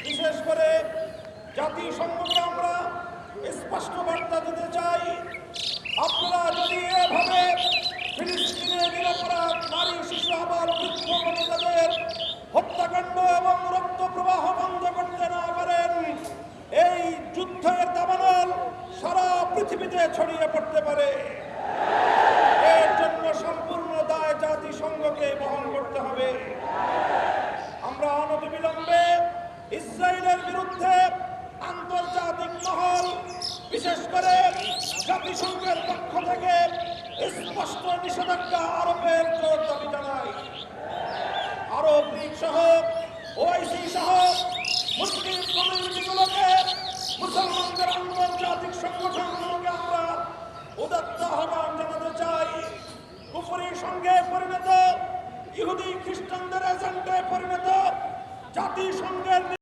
বিশেষ করে জাতিসংঘকে আমরা স্পষ্ট বার্তা দিতে চাই, আপনারা যদি এভাবে ফিলিস্তিনে নিরপরাধ নারী, শিশু, আবার বৃদ্ধ মহিলাদের হত্যাকাণ্ড এবং রক্ত প্রবাহ বন্ধ করতে না পারেন, এই যুদ্ধের দাবানল সারা পৃথিবীতে ছড়িয়ে পড়তে পারে। এর জন্য সম্পূর্ণ দায় জাতিসংঘকে বহন করতে হবে। আমরা অনতিবিলম্বে ইসরায়েলের বিরুদ্ধে আন্তর্জাতিক মহল, বিশেষ করে জাতিসংঘের পক্ষ থেকে স্পষ্ট নিষেধাজ্ঞা আরোপের জোর দাবি জানাই। আরব লীগ সহ ওআইসি সহ মুসলিম কমিউনিটিগুলোকে, মুসলমানদের আন্তর্জাতিক সংগঠনগুলোকে আমরা উদাত্ত আহ্বান জানাতে চাই। কুফরি সঙ্গে পরিণত, ইহুদি খ্রিস্টানদের এজেন্টে পরিণত জাতিসংঘের